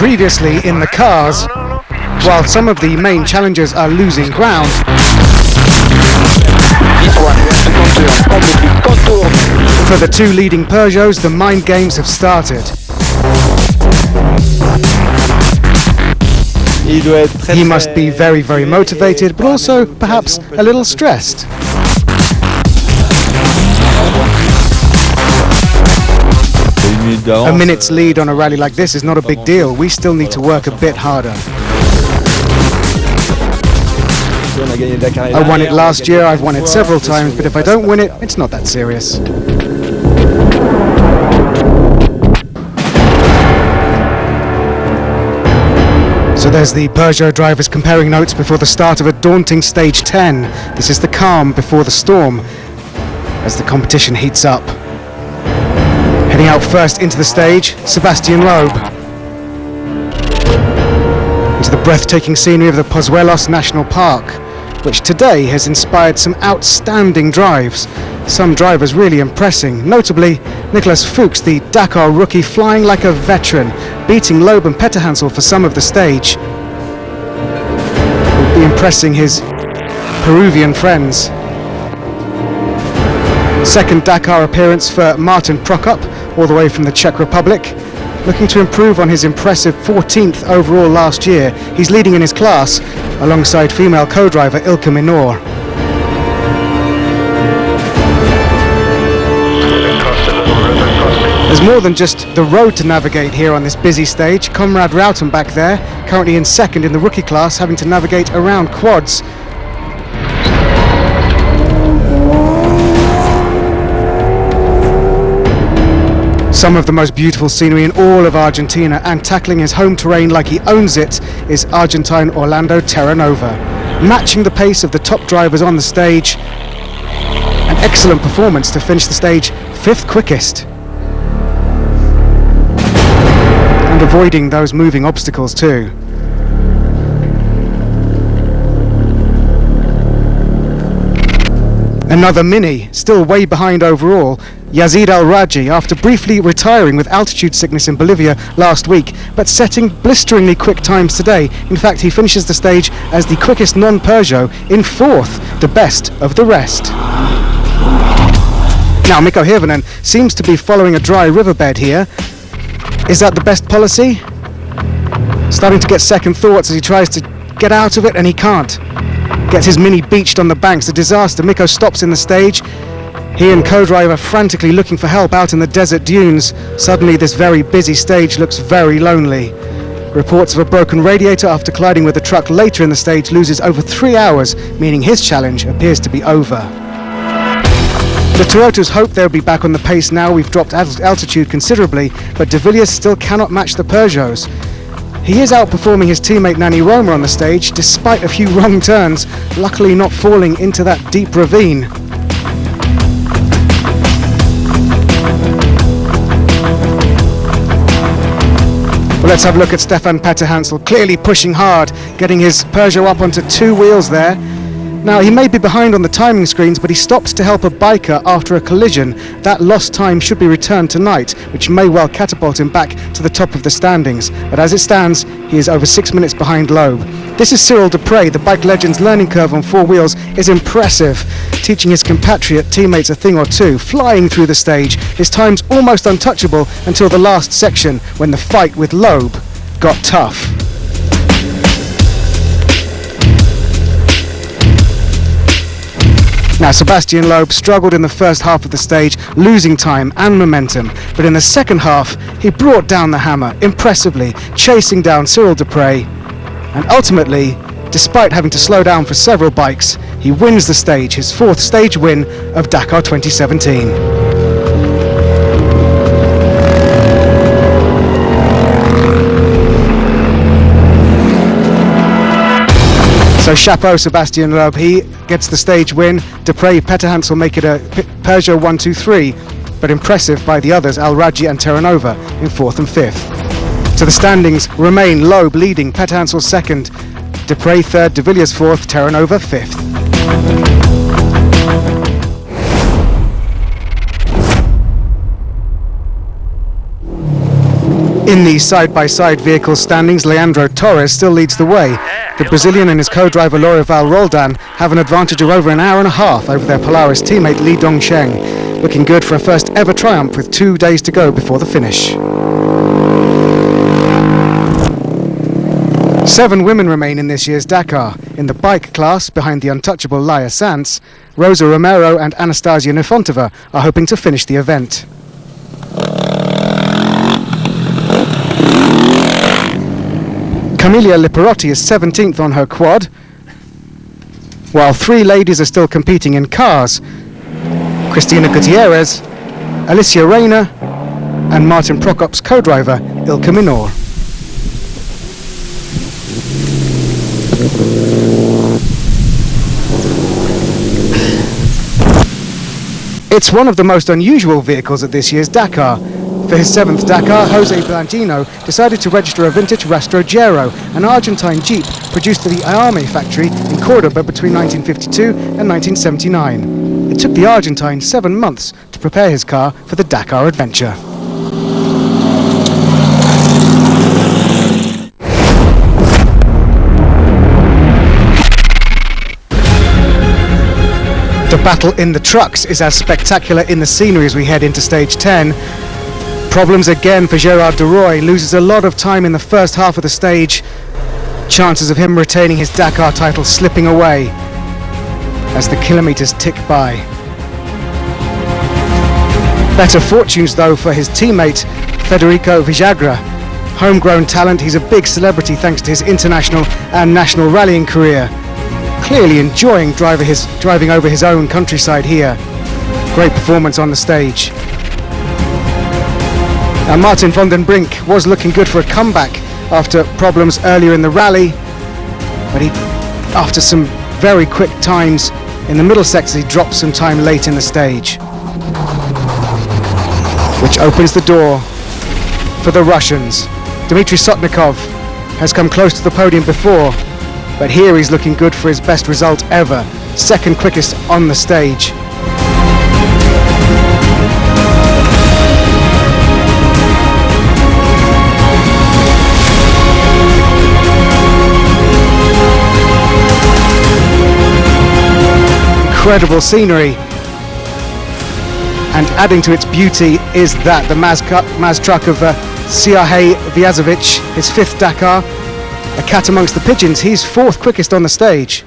previously in the cars, while some of the main challengers are losing ground. For the two leading Peugeots, the mind games have started. He must be very, very motivated, but also perhaps a little stressed. A minute's lead on a rally like this is not a big deal. We still need to work a bit harder. I won it last year, I've won it several times, but if I don't win it, it's not that serious. So there's the Peugeot drivers comparing notes before the start of a daunting stage 10. This is the calm before the storm as the competition heats up. Heading out first into the stage, Sebastian Loeb. Into the breathtaking scenery of the Pozuelos National Park, which today has inspired some outstanding drives. Some drivers really impressing, notably Nicolas Fuchs, the Dakar rookie, flying like a veteran, beating Loeb and Petterhansel for some of the stage. Will be impressing his Peruvian friends. Second Dakar appearance for Martin Prokop, all the way from the Czech Republic. Looking to improve on his impressive 14th overall last year. He's leading in his class alongside female co-driver Ilka Minor. There's more than just the road to navigate here on this busy stage. Comrade Routen back there, currently in second in the rookie class, having to navigate around quads. Some of the most beautiful scenery in all of Argentina, and tackling his home terrain like he owns it is Argentine Orlando Terranova. Matching the pace of the top drivers on the stage. An excellent performance to finish the stage 5th quickest. And avoiding those moving obstacles too. Another Mini, still way behind overall. Yazid Al-Raji, after briefly retiring with altitude sickness in Bolivia last week, but setting blisteringly quick times today. In fact, he finishes the stage as the quickest non-Peugeot in 4th, the best of the rest. Now, Mikko Hirvonen seems to be following a dry riverbed here. Is that the best policy? Starting to get second thoughts as he tries to get out of it, and he can't. Gets his Mini beached on the banks, a disaster. Mikko stops in the stage. He and co-driver frantically looking for help out in the desert dunes. Suddenly this very busy stage looks very lonely. Reports of a broken radiator after colliding with a truck later in the stage loses over 3 hours, meaning his challenge appears to be over. The Toyotas hope they'll be back on the pace now. We've dropped altitude considerably, but De Villiers still cannot match the Peugeots. He is outperforming his teammate Nani Roma on the stage, despite a few wrong turns, luckily not falling into that deep ravine. Well, let's have a look at Stefan Petterhansel, clearly pushing hard, getting his Peugeot up onto 2 wheels there. Now, he may be behind on the timing screens, but he stopped to help a biker after a collision. That lost time should be returned tonight, which may well catapult him back to the top of the standings. But as it stands, he is over 6 minutes behind Loeb. This is Cyril Dupre. The bike legend's learning curve on 4 wheels is impressive, teaching his compatriot teammates a thing or two, flying through the stage. His time's almost untouchable until the last section, when the fight with Loeb got tough. Now, Sebastian Loeb struggled in the first half of the stage, losing time and momentum, but in the second half he brought down the hammer impressively, chasing down Cyril Dupre, and ultimately, despite having to slow down for several bikes, he wins the stage, his 4th stage win of Dakar 2017. So chapeau Sebastian Loeb, he gets the stage win. Dupre, Petterhansel make it a Peugeot 1-2-3, but impressive by the others, Al-Raji and Terranova in 4th and 5th. So the standings remain: Loeb leading, Petterhansel 2nd, Dupre 3rd, De Villiers 4th, Terranova 5th. In the side-by-side vehicle standings, Leandro Torres still leads the way. The Brazilian and his co-driver Lorival Roldan have an advantage of over an hour and a half over their Polaris teammate Li Dongsheng, looking good for a first ever triumph with 2 days to go before the finish. 7 women remain in this year's Dakar. In the bike class, behind the untouchable Laia Sanz, Rosa Romero and Anastasia Nefontova are hoping to finish the event. Camilla Liparotti is 17th on her quad, while 3 ladies are still competing in cars. Cristina Gutierrez, Alicia Reyna and Martin Prokop's co-driver Ilka Minor. It's one of the most unusual vehicles at this year's Dakar. For his 7th Dakar, Jose Blandino decided to register a vintage Rastrojero, an Argentine Jeep produced at the Ayame factory in Cordoba between 1952 and 1979. It took the Argentine 7 months to prepare his car for the Dakar adventure. The battle in the trucks is as spectacular in the scenery as we head into stage 10. Problems again for Gerard de Roy, loses a lot of time in the first half of the stage. Chances of him retaining his Dakar title slipping away as the kilometres tick by. Better fortunes though for his teammate Federico Villagra. Homegrown talent, he's a big celebrity thanks to his international and national rallying career. Clearly enjoying driving over his own countryside here. Great performance on the stage. Now Martin van den Brink was looking good for a comeback after problems earlier in the rally, but after some very quick times in the middle sector, he dropped some time late in the stage, which opens the door for the Russians. Dmitry Sotnikov has come close to the podium before, but here he's looking good for his best result ever, 2nd quickest on the stage. Incredible scenery, and adding to its beauty is that the Maz truck of Siahe Vyazovic, his 5th Dakar, a cat amongst the pigeons. He's 4th quickest on the stage,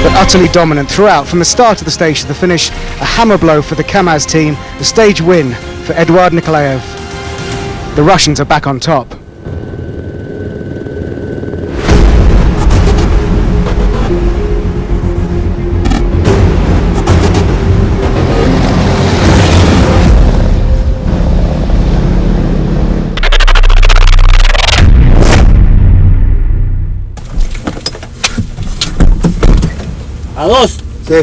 but utterly dominant throughout from the start of the stage to the finish. A hammer blow for the Kamaz team, the stage win for Eduard Nikolaev. The Russians are back on top. A dos. Sí.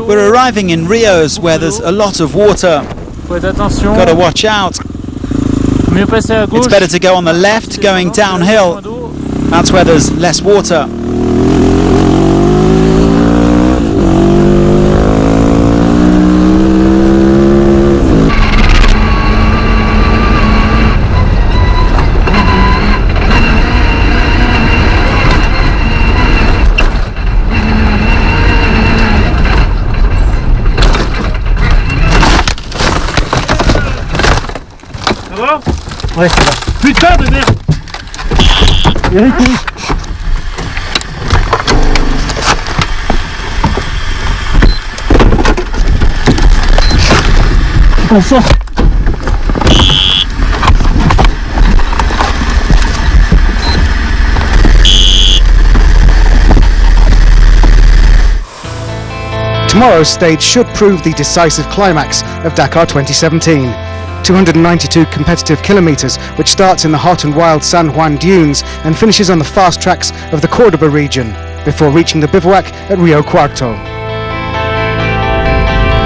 We're arriving in Rios where there's a lot of water. Gotta watch out. It's better to go on the left going downhill. That's where there's less water. Ouais, c'est là. Putain de merde! Eric, on sort. Tomorrow's stage should prove the decisive climax of Dakar 2017. 292 competitive kilometres, which starts in the hot and wild San Juan dunes and finishes on the fast tracks of the Cordoba region, before reaching the bivouac at Rio Cuarto.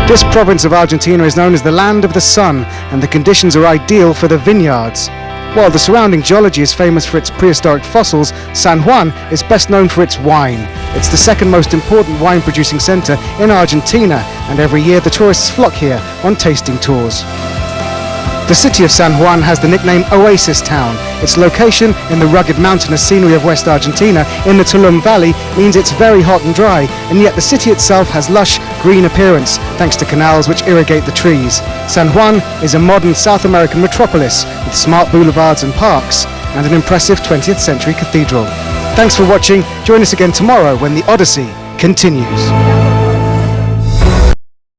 This province of Argentina is known as the land of the sun, and the conditions are ideal for the vineyards. While the surrounding geology is famous for its prehistoric fossils, San Juan is best known for its wine. It's the second most important wine producing centre in Argentina, and every year the tourists flock here on tasting tours. The city of San Juan has the nickname Oasis Town. Its location in the rugged mountainous scenery of West Argentina in the Tulum Valley means it's very hot and dry, and yet the city itself has lush green appearance thanks to canals which irrigate the trees. San Juan is a modern South American metropolis with smart boulevards and parks and an impressive 20th century cathedral. Thanks for watching. Join us again tomorrow when the Odyssey continues.